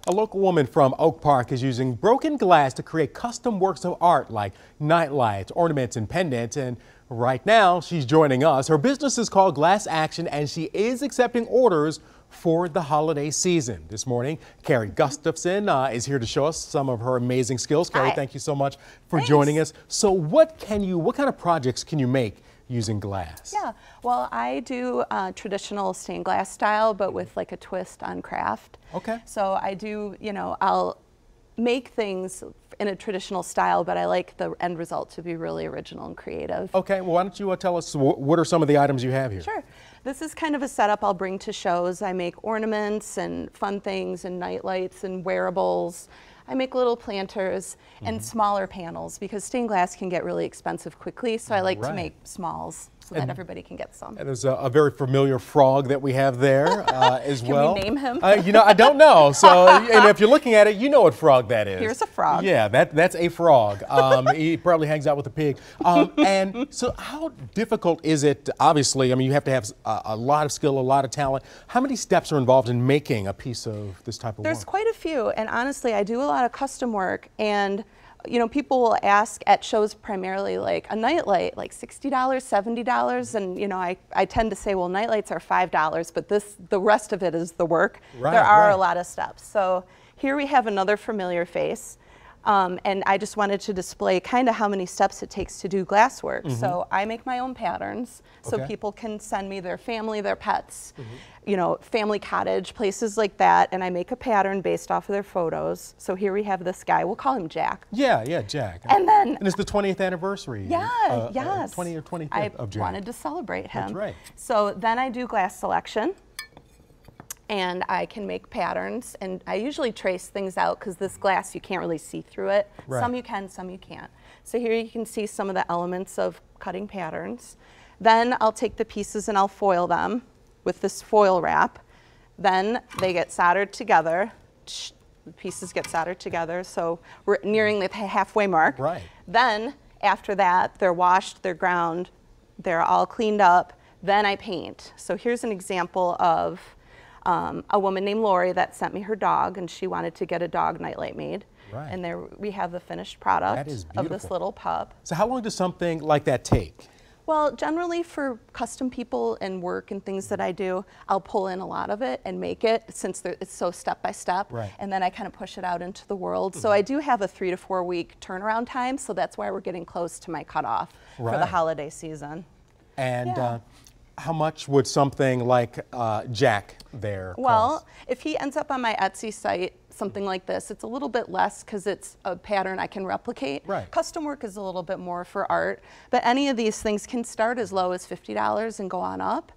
A local woman from Oak Park is using broken glass to create custom works of art like night lights, ornaments, and pendants. And right now, she's joining us. Her business is called Glass Action, and she is accepting orders for the holiday season. This morning, Carrie Gustafson is here to show us some of her amazing skills. Carrie, thank you so much for joining us. So what kind of projects can you make using glass? Yeah, well, I do traditional stained glass style, but with like a twist on craft. Okay. So I do, I'll make things in a traditional style, but I like the end result to be really original and creative. Okay, well, why don't you tell us what are some of the items you have here? Sure. This is kind of a setup I'll bring to shows. I make ornaments and fun things and night lights and wearables. I make little planters and smaller panels because stained glass can get really expensive quickly, so I like to make smalls so that everybody can get some. And there's a very familiar frog that we have there as well. Can we name him? I don't know. So, and if you're looking at it, you know what frog that is. Here's a frog. Yeah, that's a frog. He probably hangs out with a pig. And so how difficult is it, obviously, I mean, you have to have a lot of skill, a lot of talent. How many steps are involved in making a piece of this type of work? There's quite a few, and honestly, I do a lot of custom work, and people will ask at shows primarily like a nightlight, like $60, $70, and I tend to say, well, nightlights are $5, but the rest of it is the work. Right, there are a lot of steps. So here we have another familiar face, and I just wanted to display kind of how many steps it takes to do glass work. So I make my own patterns, so people can send me their family, their pets, family cottage, places like that, and I make a pattern based off of their photos. So here we have this guy, we'll call him Jack. Yeah, Jack. And it's the 20th anniversary. Yeah, yes. 20 or 25th of Jack. I wanted to celebrate him. That's right. So then I do glass selection, and I can make patterns, and I usually trace things out because this glass, you can't really see through it. Right. Some you can, some you can't. So here you can see some of the elements of cutting patterns. Then I'll take the pieces and I'll foil them with this foil wrap. Then they get soldered together. The pieces get soldered together, so we're nearing the halfway mark. Right. Then after that, they're washed, they're ground, they're all cleaned up. Then I paint. So here's an example of a woman named Lori that sent me her dog, and she wanted to get a dog nightlight made. Right. And there we have the finished product of this little pup. So how long does something like that take? Well, generally for custom people and work and things that I do, I'll pull in a lot of it and make it since it's so step by step. Right. And then I kind of push it out into the world. So I do have a 3 to 4 week turnaround time, so that's why we're getting close to my cutoff for the holiday season. And how much would something like Jack there cost? Well, if he ends up on my Etsy site, something like this, it's a little bit less because it's a pattern I can replicate. Right. Custom work is a little bit more for art, but any of these things can start as low as $50 and go on up.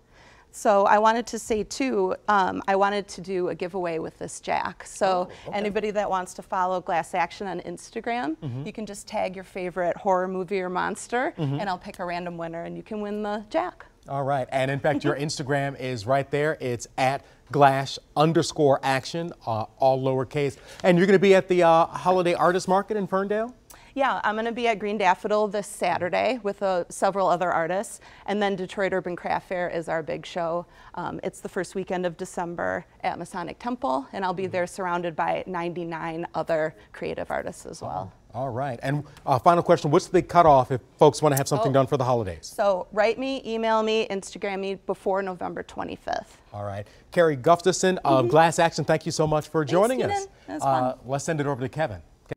So I wanted to say too, I wanted to do a giveaway with this Jack. So anybody that wants to follow Glass Action on Instagram, you can just tag your favorite horror movie or monster, and I'll pick a random winner and you can win the Jack. All right, and in fact, your Instagram is right there. It's at @glass_action, all lowercase. And you're going to be at the Holiday Artist Market in Ferndale? Yeah, I'm going to be at Green Daffodil this Saturday with several other artists, and then Detroit Urban Craft Fair is our big show. It's the first weekend of December at Masonic Temple, and I'll be there surrounded by 99 other creative artists as well. All right, and final question, what's the cutoff if folks want to have something done for the holidays? So write me, email me, Instagram me before November 25th. All right, Carrie Gustafson of Glass Action, thank you so much for joining us. It was fun. Let's send it over to Kevin.